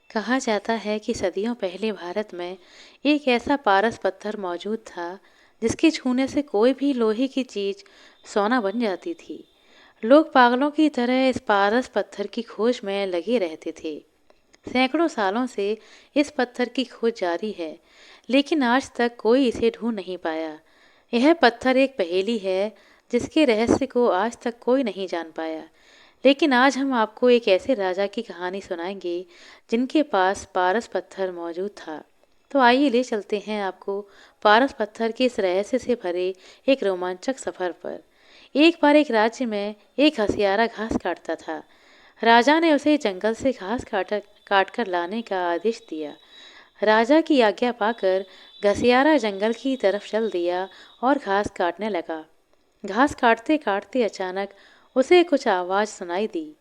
कहा जाता है कि सदियों पहले भारत में एक ऐसा पारस पत्थर मौजूद था जिसके छूने से कोई भी लोहे की चीज सोना बन जाती थी। लोग पागलों की तरह इस पारस पत्थर की खोज में लगे रहते थे। सैकड़ों सालों से इस पत्थर की खोज जारी है, लेकिन आज तक कोई इसे ढूंढ नहीं पाया। यह पत्थर एक पहेली है जिसके रहस्य को आज तक कोई नहीं जान पाया। लेकिन आज हम आपको एक ऐसे राजा की कहानी सुनाएंगे जिनके पास पारस पत्थर मौजूद था। तो आइए ले चलते हैं आपको पारस पत्थर के इस रहस्य से भरे एक रोमांचक सफर पर। एक बार एक राज्य में एक हसियारा घास काटता था। राजा ने उसे जंगल से घास काट कर लाने का आदेश दिया। राजा की आज्ञा पाकर घसियारा जंगल की तरफ चल दिया और घास काटने लगा। घास काटते काटते अचानक उसे कुछ आवाज सुनाई दी,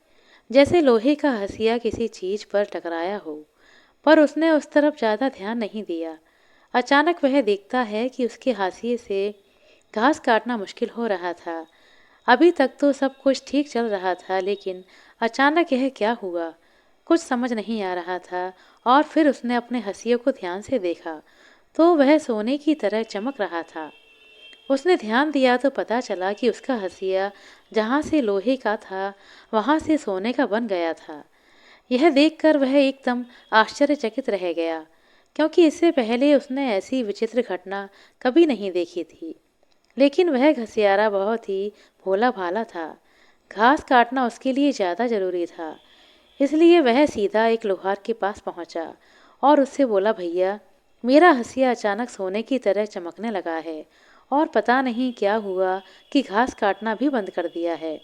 जैसे लोहे का हंसिया किसी चीज पर टकराया हो। पर उसने उस तरफ ज्यादा ध्यान नहीं दिया। अचानक वह देखता है कि उसके हाशिए से घास काटना मुश्किल हो रहा था। अभी तक तो सब कुछ ठीक चल रहा था, लेकिन अचानक यह क्या हुआ, कुछ समझ नहीं आ रहा था। और फिर उसने अपने हंसियों को ध्यान से देखा, तो वह सोने की तरह चमक रहा था। उसने ध्यान दिया तो पता चला कि उसका हंसिया जहाँ से लोहे का था, वहाँ से सोने का बन गया था। यह देखकर वह एकदम आश्चर्यचकित रह गया, क्योंकि इससे पहले उसने ऐसी विचित्र घटना कभी नहीं देखी थी। लेकिन वह घसियारा बहुत ही भोला भाला था। घास काटना उसके लिए ज़्यादा जरूरी था। इसलिए वह सीधा एक लोहार के पास पहुंचा और उससे बोला, भैया, मेरा हंसिया अचानक सोने की तरह चमकने लगा है और पता नहीं क्या हुआ कि घास काटना भी बंद कर दिया है।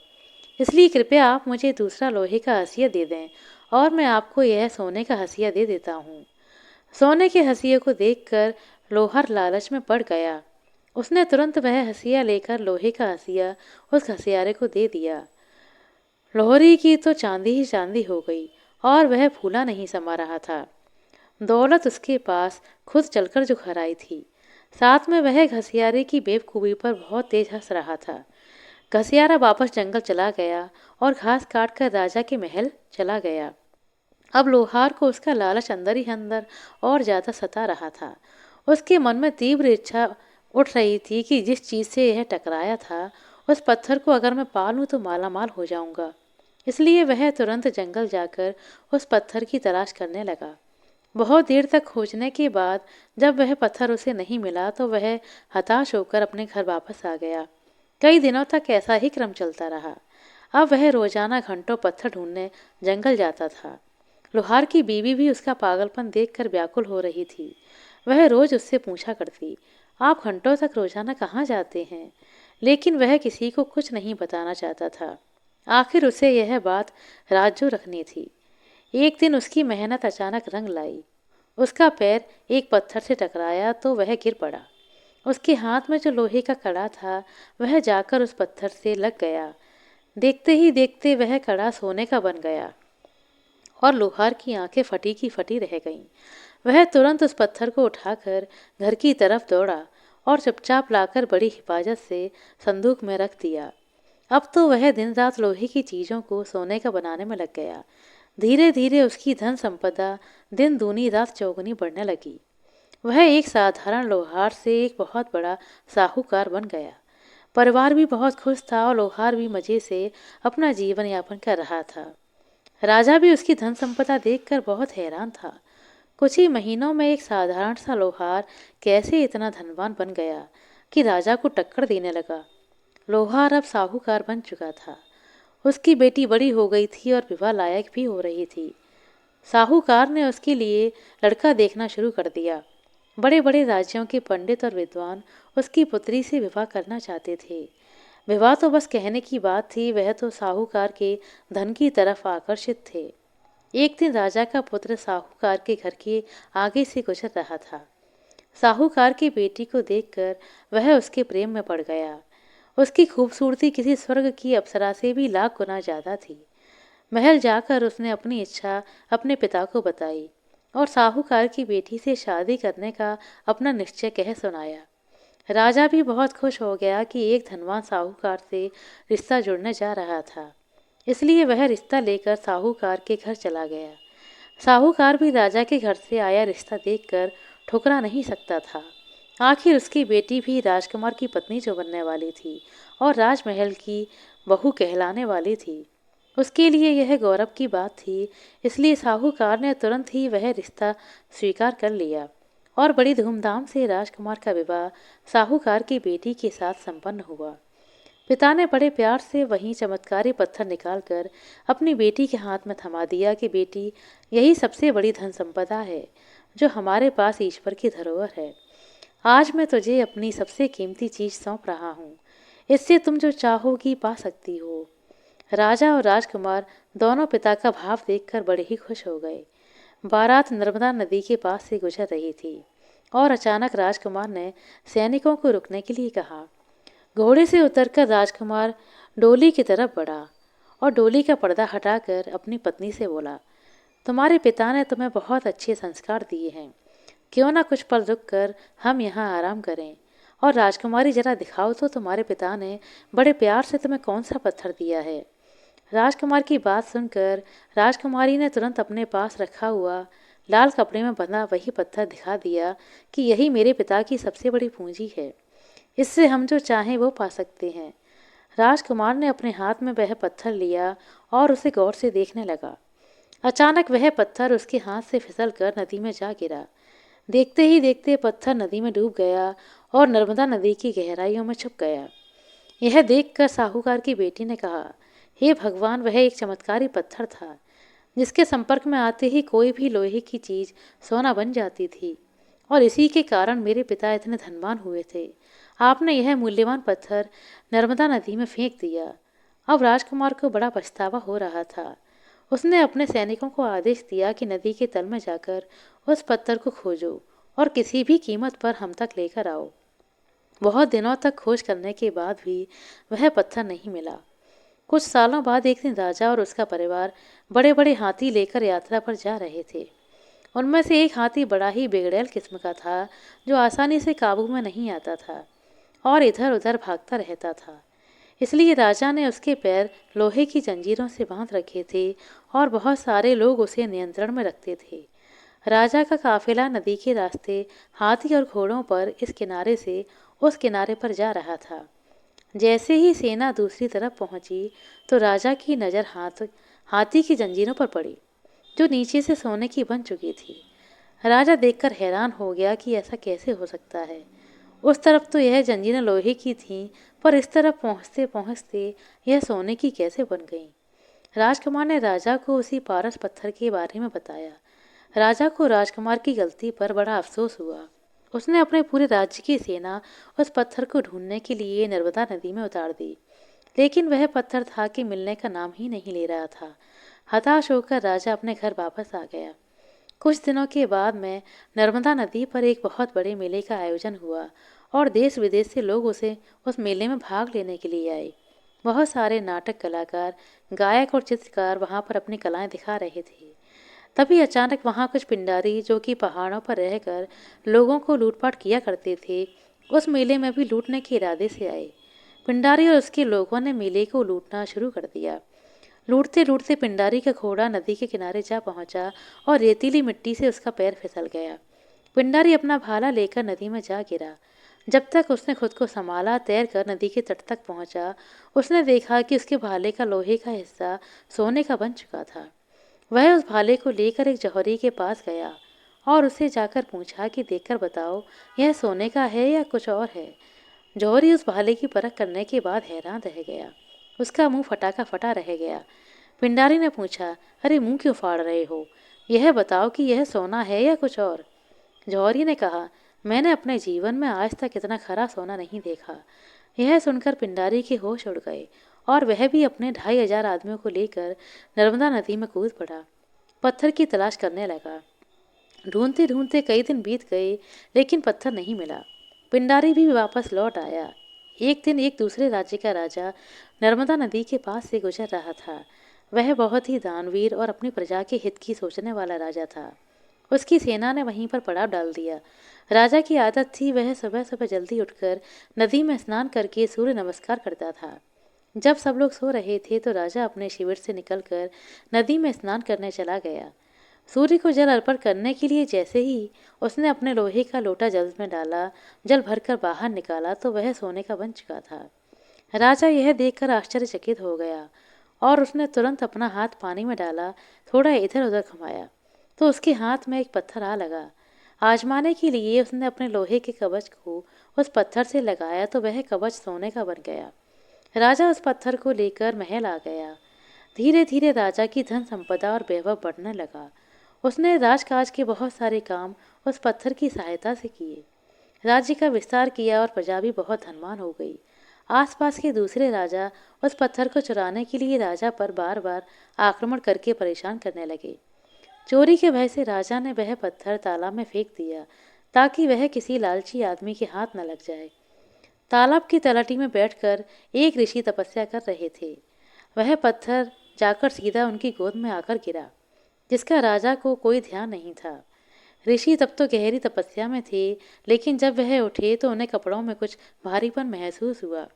इसलिए कृपया आप मुझे दूसरा लोहे का हंसिया दे दें और मैं आपको यह सोने का हंसिया दे देता हूँ। सोने के हंसिये को देखकर लोहार लालच में पड़ गया। उसने तुरंत वह हंसिया लेकर लोहे का हंसिया उस घसियारे को दे दिया। लोहरी की तो चांदी ही चांदी हो गई और वह फूला नहीं समा रहा था। दौलत उसके पास खुद चलकर जो घर आई थी। साथ में वह घसियारे की बेवकूफ़ी पर बहुत तेज हंस रहा था। घसियारा वापस जंगल चला गया और घास काट कर राजा के महल चला गया। अब लोहार को उसका लालच अंदर ही अंदर और ज्यादा सता रहा था। उसके मन में तीव्र इच्छा उठ रही थी कि जिस चीज से यह टकराया था, उस पत्थर को अगर मैं पा लूं तो मालामाल हो जाऊंगा। इसलिए वह तुरंत जंगल जाकर उस पत्थर की तलाश करने लगा। बहुत देर तक खोजने के बाद जब वह पत्थर उसे नहीं मिला तो वह हताश होकर अपने घर वापस आ गया। कई दिनों तक ऐसा ही क्रम चलता रहा। अब वह रोजाना घंटों पत्थर ढूंढने जंगल जाता था। लोहार की बीवी भी उसका पागलपन देखकर व्याकुल हो रही थी। वह रोज उससे पूछा करती, आप घंटों तक रोजाना कहाँ जाते हैं? लेकिन वह किसी को कुछ नहीं बताना चाहता था। आखिर उसे यह बात राजू रखनी थी। एक दिन उसकी मेहनत अचानक रंग लाई। उसका पैर एक पत्थर से टकराया तो वह गिर पड़ा। उसके हाथ में जो लोहे का कड़ा था, वह जाकर उस पत्थर से लग गया। देखते ही देखते वह कड़ा सोने का बन गया और लोहार की आंखें फटी की फटी रह गईं। वह तुरंत उस पत्थर को उठाकर घर की तरफ दौड़ा और चुपचाप लाकर बड़ी हिफाजत से संदूक में रख दिया। अब तो वह दिन रात लोहे की चीजों को सोने का बनाने में लग गया। धीरे धीरे उसकी धन संपदा दिन दूनी रात चौगुनी बढ़ने लगी। वह एक साधारण लोहार से एक बहुत बड़ा साहूकार बन गया। परिवार भी बहुत खुश था और लोहार भी मजे से अपना जीवन यापन कर रहा था। राजा भी उसकी धन संपदा देखकर बहुत हैरान था। कुछ ही महीनों में एक साधारण सा लोहार कैसे इतना धनवान बन गया कि राजा को टक्कर देने लगा। लोहार अब साहूकार बन चुका था। उसकी बेटी बड़ी हो गई थी और विवाह लायक भी हो रही थी। साहूकार ने उसके लिए लड़का देखना शुरू कर दिया। बड़े बड़े राज्यों के पंडित और विद्वान उसकी पुत्री से विवाह करना चाहते थे। विवाह तो बस कहने की बात थी, वह तो साहूकार के धन की तरफ आकर्षित थे। एक दिन राजा का पुत्र साहूकार के घर के आगे से गुजर रहा था। साहूकार की बेटी को देखकर वह उसके प्रेम में पड़ गया। उसकी खूबसूरती किसी स्वर्ग की अप्सरा से भी लाख गुना ज्यादा थी। महल जाकर उसने अपनी इच्छा अपने पिता को बताई और साहूकार की बेटी से शादी करने का अपना निश्चय कह सुनाया। राजा भी बहुत खुश हो गया कि एक धनवान साहूकार से रिश्ता जुड़ने जा रहा था। इसलिए वह रिश्ता लेकर साहूकार के घर चला गया। साहूकार भी राजा के घर से आया रिश्ता देखकर ठुकरा नहीं सकता था। आखिर उसकी बेटी भी राजकुमार की पत्नी जो बनने वाली थी और राजमहल की बहू कहलाने वाली थी। उसके लिए यह गौरव की बात थी, इसलिए साहूकार ने तुरंत ही वह रिश्ता स्वीकार कर लिया और बड़ी धूमधाम से राजकुमार का विवाह साहूकार की बेटी के साथ संपन्न हुआ। पिता ने बड़े प्यार से वहीं चमत्कारी पत्थर निकालकर अपनी बेटी के हाथ में थमा दिया कि बेटी, यही सबसे बड़ी धन संपदा है जो हमारे पास ईश्वर की धरोहर है। आज मैं तुझे अपनी सबसे कीमती चीज सौंप रहा हूँ। इससे तुम जो चाहोगी पा सकती हो। राजा और राजकुमार दोनों पिता का भाव देखकर बड़े ही खुश हो गए। बारात नर्मदा नदी के पास से गुजर रही थी और अचानक राजकुमार ने सैनिकों को रुकने के लिए कहा। घोड़े से उतरकर राजकुमार डोली की तरफ बढ़ा और डोली का पर्दा हटाकर अपनी पत्नी से बोला, तुम्हारे पिता ने तुम्हें बहुत अच्छे संस्कार दिए हैं। क्यों ना कुछ पल रुक कर हम यहाँ आराम करें। और राजकुमारी, जरा दिखाओ तो तुम्हारे पिता ने बड़े प्यार से तुम्हें कौन सा पत्थर दिया है। राजकुमार की बात सुनकर राजकुमारी ने तुरंत अपने पास रखा हुआ लाल कपड़े में बंधा वही पत्थर दिखा दिया कि यही मेरे पिता की सबसे बड़ी पूंजी है। इससे हम जो चाहें वो पा सकते हैं। राजकुमार ने अपने हाथ में वह पत्थर लिया और उसे गौर से देखने लगा। अचानक वह पत्थर उसके हाथ से फिसलकर नदी में जा गिरा। देखते ही देखते पत्थर नदी में डूब गया और नर्मदा नदी की गहराइयों में छुप गया। यह देखकर साहूकार की बेटी ने कहा, हे भगवान, वह एक चमत्कारी पत्थर था जिसके संपर्क में आते ही कोई भी लोहे की चीज सोना बन जाती थी और इसी के कारण मेरे पिता इतने धनवान हुए थे। आपने यह मूल्यवान पत्थर नर्मदा नदी में फेंक दिया। अब राजकुमार को बड़ा पछतावा हो रहा था। उसने अपने सैनिकों को आदेश दिया कि नदी के तल में जाकर उस पत्थर को खोजो और किसी भी कीमत पर हम तक लेकर आओ। बहुत दिनों तक खोज करने के बाद भी वह पत्थर नहीं मिला। कुछ सालों बाद एक दिन राजा और उसका परिवार बड़े बड़े हाथी लेकर यात्रा पर जा रहे थे। उनमें से एक हाथी बड़ा ही बिगड़ैल किस्म का था, जो आसानी से काबू में नहीं आता था और इधर उधर भागता रहता था। इसलिए राजा ने उसके पैर लोहे की जंजीरों से बांध रखे थे और बहुत सारे लोग उसे नियंत्रण में रखते थे। राजा का काफिला नदी के रास्ते हाथी और घोड़ों पर इस किनारे से उस किनारे पर जा रहा था। जैसे ही सेना दूसरी तरफ पहुंची तो राजा की नज़र हाथी की जंजीरों पर पड़ी, जो नीचे से सोने की बन चुकी थी। राजा देखकर हैरान हो गया कि ऐसा कैसे हो सकता है। उस तरफ तो यह जंजीरें लोहे की थीं, पर इस तरफ पहुंचते पहुंचते यह सोने की कैसे बन गईं। राजकुमार ने राजा को उसी पारस पत्थर के बारे में बताया। राजा को राजकुमार की गलती पर बड़ा अफसोस हुआ। उसने अपने पूरे राज्य की सेना उस पत्थर को ढूंढने के लिए नर्मदा नदी में उतार दी, लेकिन वह पत्थर था कि मिलने का नाम ही नहीं ले रहा था। हताश होकर राजा अपने घर वापस आ गया। कुछ दिनों के बाद में नर्मदा नदी पर एक बहुत बड़े मेले का आयोजन हुआ और देश विदेश से लोग उस मेले में भाग लेने के लिए आए। बहुत सारे नाटक कलाकार, गायक और चित्रकार वहां पर अपनी कलाएं दिखा रहे थे। तभी अचानक वहां कुछ पिंडारी, जो कि पहाड़ों पर रहकर लोगों को लूटपाट किया करते थे, उस मेले में भी लूटने के इरादे से आए। पिंडारी और उसके लोगों ने मेले को लूटना शुरू कर दिया। लूटते लूटते पिंडारी का घोड़ा नदी के किनारे जा पहुंचा और रेतीली मिट्टी से उसका पैर फिसल गया। पिंडारी अपना भाला लेकर नदी में जा गिरा। जब तक उसने खुद को संभाला, तैरकर नदी के तट तक पहुंचा, उसने देखा कि उसके भाले का लोहे का हिस्सा सोने का बन चुका था। वह उस भाले को लेकर एक जौहरी के पास गया और उससे जाकर पूछा कि देखकर बताओ, यह सोने का है या कुछ और है। जौहरी उस भाले की परख करने के बाद हैरान रह गया। उसका मुंह फटा का फटा रह गया। पिंडारी ने पूछा, अरे मुंह क्यों फाड़ रहे हो, यह बताओ कि यह सोना है या कुछ और। जौहरी ने कहा, मैंने अपने जीवन में आज तक इतना खरा सोना नहीं देखा। यह सुनकर पिंडारी के होश उड़ गए और वह भी अपने 2500 आदमियों को लेकर नर्मदा नदी में कूद पड़ा। पत्थर की तलाश करने लगा। ढूंढते ढूंढते कई दिन बीत गए, लेकिन पत्थर नहीं मिला। पिंडारी भी वापस लौट आया। एक दिन एक दूसरे राज्य का राजा नर्मदा नदी के पास से गुजर रहा था। वह बहुत ही दानवीर और अपनी प्रजा के हित की सोचने वाला राजा था। उसकी सेना ने वहीं पर पड़ाव डाल दिया। राजा की आदत थी, वह सुबह सुबह जल्दी उठकर नदी में स्नान करके सूर्य नमस्कार करता था। जब सब लोग सो रहे थे तो राजा अपने शिविर से निकलकर नदी में स्नान करने चला गया। सूर्य को जल अर्पण करने के लिए जैसे ही उसने अपने लोहे का लोटा जल में डाला, जल भरकर बाहर निकाला तो वह सोने का बन चुका था। राजा यह देखकर आश्चर्यचकित हो गया और उसने तुरंत अपना हाथ पानी में डाला, थोड़ा इधर उधर घुमाया तो उसके हाथ में एक पत्थर आ लगा। आजमाने के लिए उसने अपने लोहे के कवच को उस पत्थर से लगाया तो वह कवच सोने का बन गया। राजा उस पत्थर को लेकर महल आ गया। धीरे धीरे राजा की धन संपदा और वैभव बढ़ने लगा। उसने राजकाज के बहुत सारे काम उस पत्थर की सहायता से किए। राज्य का विस्तार किया और प्रजा भी बहुत धनवान हो गई। आसपास के दूसरे राजा उस पत्थर को चुराने के लिए राजा पर बार बार आक्रमण करके परेशान करने लगे। चोरी के भय से राजा ने वह पत्थर तालाब में फेंक दिया ताकि वह किसी लालची आदमी के हाथ न लग जाए। तालाब की तलहटी में बैठकर एक ऋषि तपस्या कर रहे थे। वह पत्थर जाकर सीधा उनकी गोद में आकर गिरा, जिसका राजा को कोई ध्यान नहीं था। ऋषि तब तो गहरी तपस्या में थे, लेकिन जब वह उठे तो उन्हें कपड़ों में कुछ भारीपन महसूस हुआ।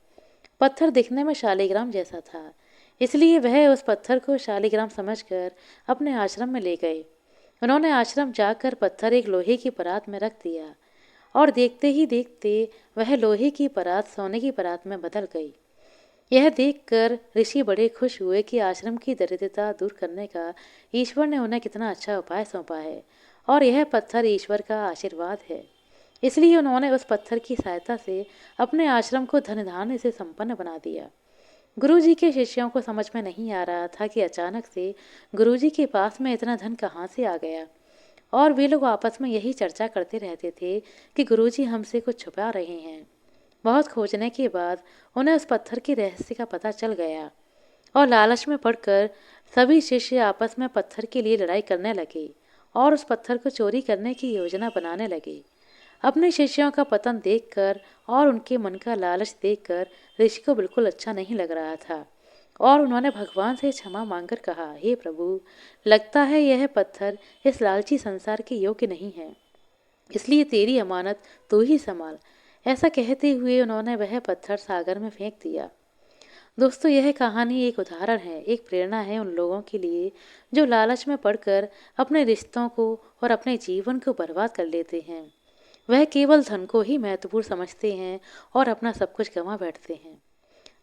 पत्थर दिखने में शालिग्राम जैसा था, इसलिए वह उस पत्थर को शालिग्राम समझकर अपने आश्रम में ले गए। उन्होंने आश्रम जाकर पत्थर एक लोहे की परात में रख दिया और देखते ही देखते वह लोहे की परात सोने की परात में बदल गई। यह देखकर ऋषि बड़े खुश हुए कि आश्रम की दरिद्रता दूर करने का ईश्वर ने उन्हें कितना अच्छा उपाय सौंपा है और यह पत्थर ईश्वर का आशीर्वाद है। इसलिए उन्होंने उस पत्थर की सहायता से अपने आश्रम को धन धान्य से संपन्न बना दिया। गुरुजी के शिष्यों को समझ में नहीं आ रहा था कि अचानक से गुरुजी के पास में इतना धन कहाँ से आ गया, और वे लोग आपस में यही चर्चा करते रहते थे कि गुरुजी हमसे कुछ छुपा रहे हैं। बहुत खोजने के बाद उन्हें उस पत्थर के रहस्य का पता चल गया और लालच में पड़कर सभी शिष्य आपस में पत्थर के लिए लड़ाई करने लगे और उस पत्थर को चोरी करने की योजना बनाने लगे। अपने शिष्यों का पतन देखकर और उनके मन का लालच देखकर ऋषि को बिल्कुल अच्छा नहीं लग रहा था और उन्होंने भगवान से क्षमा मांगकर कहा, हे प्रभु, लगता है यह पत्थर इस लालची संसार के योग्य नहीं है, इसलिए तेरी अमानत तू ही संभाल। ऐसा कहते हुए उन्होंने वह पत्थर सागर में फेंक दिया। दोस्तों, यह कहानी एक उदाहरण है, एक प्रेरणा है उन लोगों के लिए जो लालच में पड़कर अपने रिश्तों को और अपने जीवन को बर्बाद कर लेते हैं। वह केवल धन को ही महत्वपूर्ण समझते हैं और अपना सब कुछ गंवा बैठते हैं।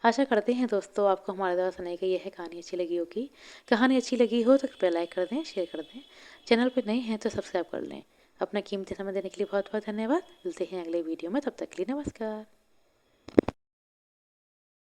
आशा करते हैं दोस्तों आपको हमारे द्वारा सुनाई गई यह कहानी अच्छी लगी होगी। कहानी अच्छी लगी हो तो कृपया लाइक कर दें, शेयर कर दें। चैनल पर नए हैं तो सब्सक्राइब कर लें। अपना कीमती समय देने के लिए बहुत बहुत धन्यवाद। मिलते हैं अगले वीडियो में, तब तक के लिए नमस्कार।